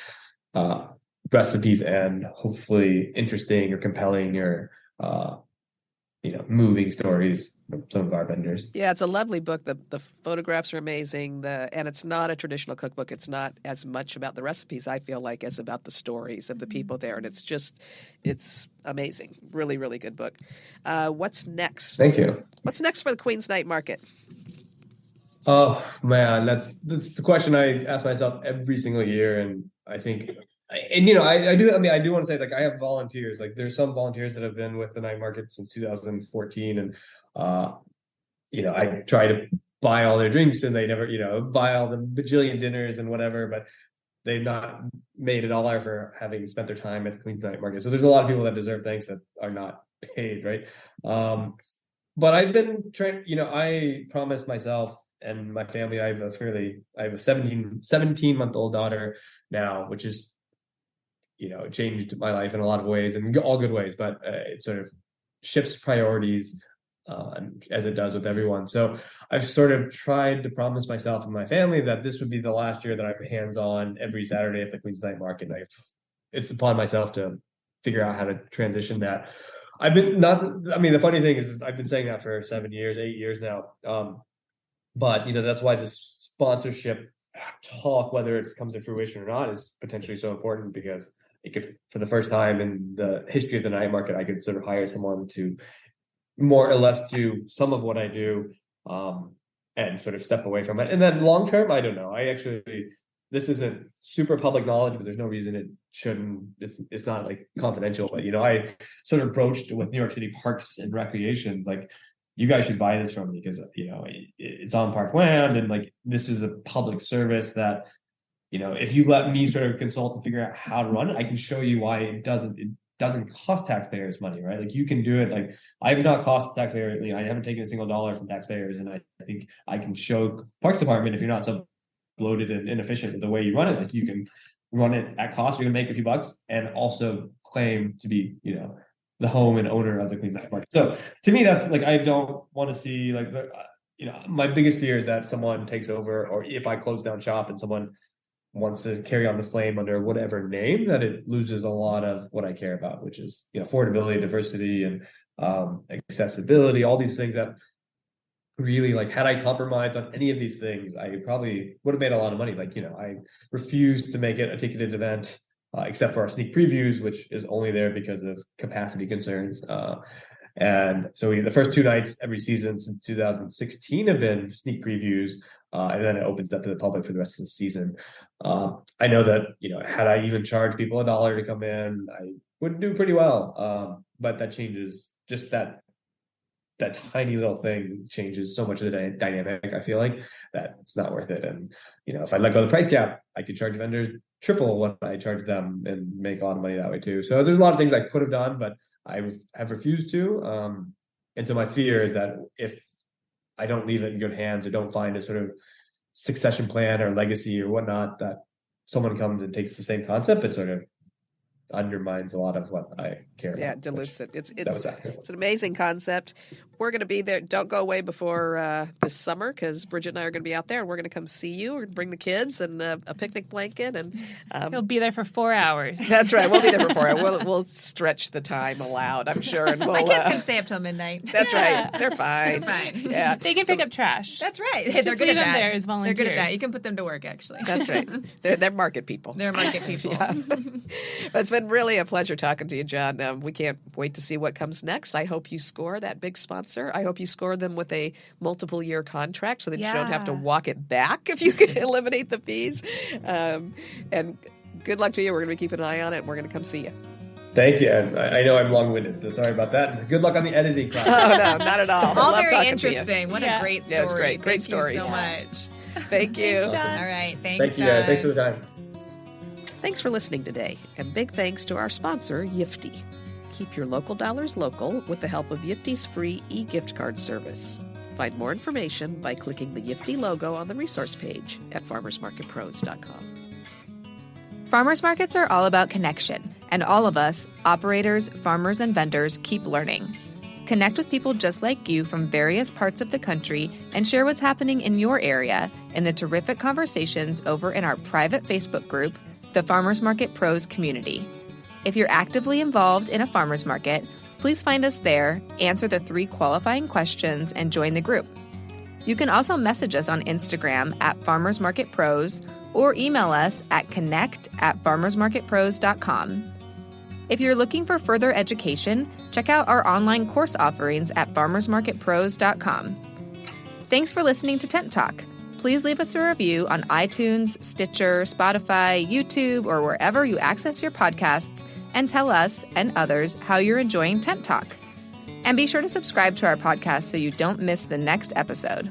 recipes and hopefully interesting or compelling or moving stories some of our vendors. Yeah, it's a lovely book. The photographs are amazing. And it's not a traditional cookbook. It's not as much about the recipes, I feel like, as about the stories of the people there. And it's amazing. Really, really good book. What's next? Thank you. What's next for the Queen's Night Market? Oh man, that's the question I ask myself every single year, and I think, and I do. I mean, I do want to say, like, I have volunteers. Like, there's some volunteers that have been with the night market since 2014, and I try to buy all their drinks, and they never, buy all the bajillion dinners and whatever, but they've not made it all out for having spent their time at the Queen's Night Market. So there's a lot of people that deserve thanks that are not paid, right? But I've been trying. I promised myself and my family, I have a 17-month-old daughter now, which is, changed my life in a lot of ways, and all good ways, but it sort of shifts priorities as it does with everyone. So I've sort of tried to promise myself and my family that this would be the last year that I'm hands-on every Saturday at the Queen's Night Market. It's upon myself to figure out how to transition that. The funny thing is I've been saying that for 8 years now. But that's why this sponsorship talk, whether it comes to fruition or not, is potentially so important, because it could, for the first time in the history of the night market, I could sort of hire someone to more or less do some of what I do, and sort of step away from it. And then long term, I don't know. This isn't super public knowledge, but there's no reason it shouldn't. It's not like confidential, but I sort of broached with New York City Parks and Recreation, like, you guys should buy this from me because, it's on park land, and like, this is a public service that, if you let me sort of consult and figure out how to run it, I can show you why it doesn't cost taxpayers money, right? Like, you can do it. Like, I have not cost taxpayers, I haven't taken a single dollar from taxpayers, and I think I can show Parks Department, if you're not so bloated and inefficient with the way you run it, like, you can run it at cost, you're gonna make a few bucks, and also claim to be, the home and owner of the Queen's Night Market. So to me, that's like, I don't want to see like my biggest fear is that someone takes over, or if I close down shop and someone wants to carry on the flame under whatever name, that it loses a lot of what I care about, which is affordability, diversity, and accessibility, all these things that really, like, had I compromised on any of these things, I probably would have made a lot of money. Like, I refused to make it a ticketed event. Except for our sneak previews, which is only there because of capacity concerns. And so the first 2 nights every season since 2016 have been sneak previews, and then it opens up to the public for the rest of the season. I know that, had I even charged people $1 to come in, I would do pretty well. But that changes, just that tiny little thing changes so much of the dynamic, I feel like, that it's not worth it. And, if I let go of the price cap, I could charge vendors triple what I charge them and make a lot of money that way too. So there's a lot of things I could have done, but I have refused to. And so my fear is that if I don't leave it in good hands, or don't find a sort of succession plan or legacy or whatnot, that someone comes and takes the same concept, it sort of undermines a lot of what I care about. Yeah, it dilutes it. It's an amazing concept. We're going to be there. Don't go away before this summer, because Bridget and I are going to be out there, and we're going to come see you and bring the kids and a picnic blanket. And you'll be there for 4 hours. That's right. We'll be there for 4 hours. We'll stretch the time allowed, I'm sure. And my kids can stay up till midnight. That's right. They're fine. They're fine. Yeah, they can pick up trash. That's right. They're good leave at them that. there as volunteers. They're good at that. You can put them to work, actually. That's right. They're market people. They're market people. But it's been really a pleasure talking to you, John. We can't wait to see what comes next. I hope you score that big sponsor. I hope you score them with a multiple-year contract so that you don't have to walk it back if you can eliminate the fees. And good luck to you. We're going to be keeping an eye on it, and we're going to come see you. Thank you. And I know I'm long-winded, so sorry about that. Good luck on the editing process. Oh, no, not at all. All very interesting. What a great story. Yeah, it was great. Great stories. Thank you so much. Thank you. Thanks, John. All right. Thank you, guys. Thanks for the time. Thanks for listening today, and big thanks to our sponsor, Yifty. Keep your local dollars local with the help of Yifty's free e-gift card service. Find more information by clicking the Yifty logo on the resource page at farmersmarketpros.com. Farmers markets are all about connection, and all of us, operators, farmers, and vendors, keep learning. Connect with people just like you from various parts of the country and share what's happening in your area in the terrific conversations over in our private Facebook group, the Farmers Market Pros Community. If you're actively involved in a farmers market, Please find us there, answer the 3 qualifying questions, and join the group. You can also message us on Instagram at Farmers Market Pros or email us at connect@farmersmarketpros.com. If you're looking for further education, check out our online course offerings at farmersmarketpros.com. Thanks for listening to Tent Talk. Please leave us a review on iTunes, Stitcher, Spotify, YouTube, or wherever you access your podcasts, and tell us and others how you're enjoying Tent Talk. And be sure to subscribe to our podcast so you don't miss the next episode.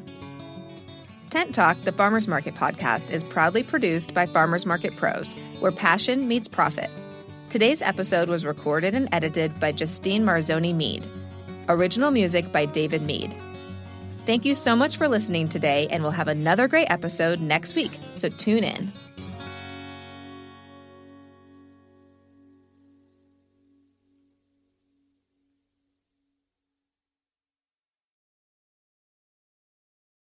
Tent Talk, the Farmers Market podcast, is proudly produced by Farmers Market Pros, where passion meets profit. Today's episode was recorded and edited by Justine Marzoni Mead. Original music by David Mead. Thank you so much for listening today, and we'll have another great episode next week, so tune in.